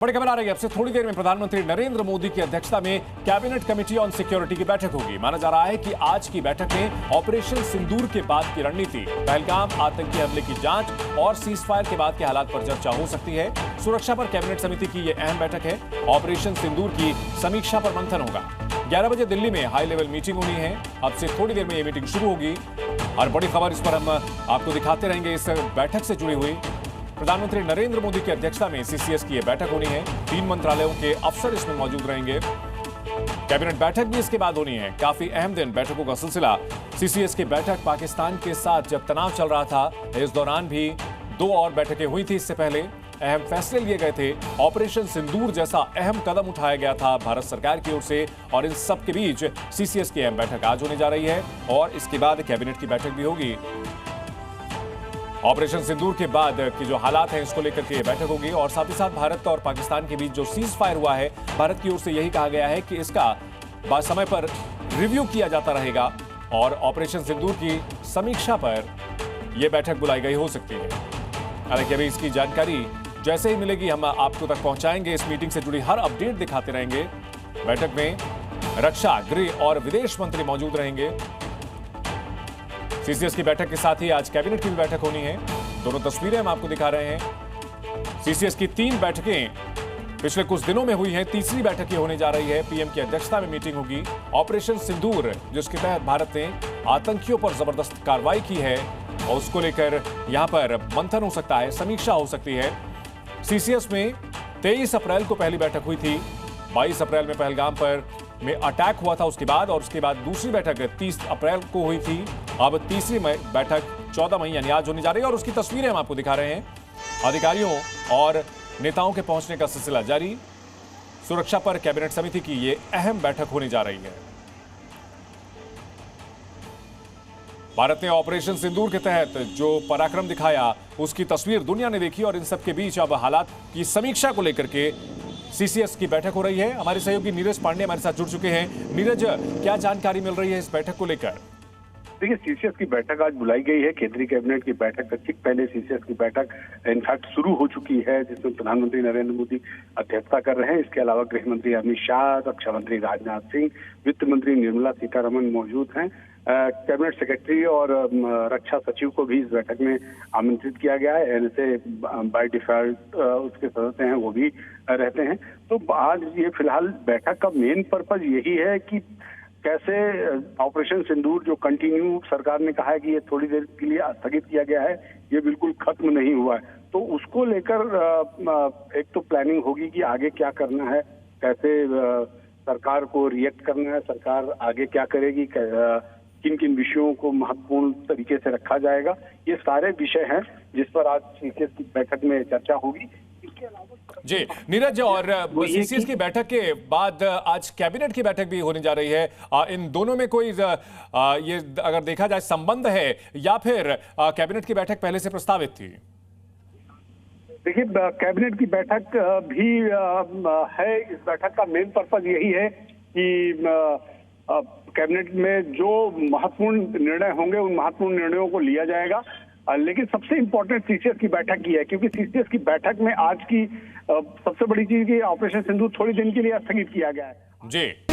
बड़ी खबर आ रही है। अब से थोड़ी देर में प्रधानमंत्री नरेंद्र मोदी की अध्यक्षता में कैबिनेट कमेटी ऑन सिक्योरिटी की बैठक होगी। माना जा रहा है कि आज की बैठक में ऑपरेशन सिंदूर के बाद की रणनीति, पहलगाम आतंकी हमले की जांच और सीजफायर के बाद के हालात पर चर्चा हो सकती है। सुरक्षा पर कैबिनेट समिति की यह अहम बैठक है। ऑपरेशन सिंदूर की समीक्षा पर मंथन होगा। 11 बजे दिल्ली में हाई लेवल मीटिंग होनी है। अब से थोड़ी देर में यह मीटिंग शुरू होगी और बड़ी खबर इस पर हम आपको दिखाते रहेंगे। इस बैठक से जुड़ी हुई प्रधानमंत्री नरेंद्र मोदी की अध्यक्षता में सीसीएस की यह बैठक होनी है। 3 मंत्रालयों के अफसर इसमें मौजूद रहेंगे। कैबिनेट बैठक भी इसके बाद होनी है। काफी अहम दिन, बैठकों का सिलसिला। सीसीएस की बैठक पाकिस्तान के साथ जब तनाव चल रहा था, इस दौरान भी 2 और बैठकें हुई थी। इससे पहले अहम फैसले लिए गए थे। ऑपरेशन सिंदूर जैसा अहम कदम उठाया गया था भारत सरकार की ओर से, और इन सब के बीच सीसीएस की अहम बैठक आज होने जा रही है और इसके बाद कैबिनेट की बैठक भी होगी। ऑपरेशन सिंदूर के बाद की जो हालात हैं, इसको लेकर के ये बैठक होगी और साथ ही साथ भारत और पाकिस्तान के बीच जो सीज फायर हुआ है, भारत की ओर से यही कहा गया है कि इसका समय पर रिव्यू किया जाता रहेगा और ऑपरेशन सिंदूर की समीक्षा पर यह बैठक बुलाई गई हो सकती है। हालांकि अभी इसकी जानकारी जैसे ही मिलेगी हम आपको तक पहुंचाएंगे। इस मीटिंग से जुड़ी हर अपडेट दिखाते रहेंगे। बैठक में रक्षा, गृह और विदेश मंत्री मौजूद रहेंगे। सीसीएस की बैठक के साथ ही आज कैबिनेट की भी बैठक होनी है। दोनों तस्वीरें हम आपको दिखा रहे हैं। सीसीएस की 3 बैठकें पिछले कुछ दिनों में हुई हैं। तीसरी बैठक ये होने जा रही है। पीएम की अध्यक्षता में मीटिंग होगी। ऑपरेशन सिंदूर, जिसके तहत भारत ने आतंकियों पर जबरदस्त कार्रवाई की है और उसको लेकर यहां पर मंथन हो सकता है, समीक्षा हो सकती है। सीसीएस में 23 अप्रैल को पहली बैठक हुई थी। 22 अप्रैल में पहलगाम पर में अटैक हुआ था उसके बाद, और उसके बाद दूसरी बैठक 30 अप्रैल को हुई थी। अब तीसरी बैठक 14 मई यानी आज होने जा रही है और उसकी तस्वीरें हम आपको दिखा रहे हैं। अधिकारियों और नेताओं के पहुंचने का सिलसिला जारी। सुरक्षा पर कैबिनेट समिति की यह अहम बैठक होने जा रही है। भारत ने ऑपरेशन सिंदूर के तहत जो पराक्रम दिखाया, उसकी तस्वीर दुनिया ने देखी और इन सब के बीच अब हालात की समीक्षा को लेकर के सीसीएस की बैठक हो रही है। हमारे सहयोगी नीरज पांडे हमारे साथ जुड़ चुके हैं। नीरज, क्या जानकारी मिल रही है इस बैठक को लेकर? देखिए, सीसीएस की बैठक आज बुलाई गई है। केंद्रीय कैबिनेट की बैठक ठीक पहले सीसीएस की बैठक इनफैक्ट शुरू हो चुकी है, जिसमें प्रधानमंत्री नरेंद्र मोदी अध्यक्षता कर रहे हैं। इसके अलावा गृह मंत्री अमित शाह, रक्षा मंत्री राजनाथ सिंह, वित्त मंत्री निर्मला सीतारमण मौजूद हैं। कैबिनेट सेक्रेटरी और रक्षा सचिव को भी इस बैठक में आमंत्रित किया गया है। एनएसए बाय डिफॉल्ट उसके सदस्य हैं, वो भी रहते हैं। तो आज ये फिलहाल बैठक का मेन पर्पज यही है कि कैसे ऑपरेशन सिंदूर जो कंटिन्यू सरकार ने कहा है कि ये थोड़ी देर के लिए स्थगित किया गया है, ये बिल्कुल खत्म नहीं हुआ है, तो उसको लेकर एक तो प्लानिंग होगी कि आगे क्या करना है, कैसे सरकार को रिएक्ट करना है, सरकार आगे क्या करेगी, किन किन विषयों को महत्वपूर्ण तरीके से रखा जाएगा। ये सारे विषय हैं जिस पर आज सीसीएस की बैठक में चर्चा होगी। जी नीरज, और सीसीएस की बैठक के बाद आज कैबिनेट की बैठक भी होने जा रही है। इन दोनों में कोई ये अगर देखा जाए संबंध है या फिर कैबिनेट की बैठक पहले से प्रस्तावित थी? देखिए, कैबिनेट की बैठक भी है। इस बैठक का मेन पर्पज यही है कि कैबिनेट में जो महत्वपूर्ण निर्णय होंगे उन महत्वपूर्ण निर्णयों को लिया जाएगा। लेकिन सबसे इंपॉर्टेंट सीसीएस की बैठक की है, क्योंकि सीसीएस की बैठक में आज की सबसे बड़ी चीज की ऑपरेशन सिंदूर थोड़ी दिन के लिए स्थगित किया गया है। जी।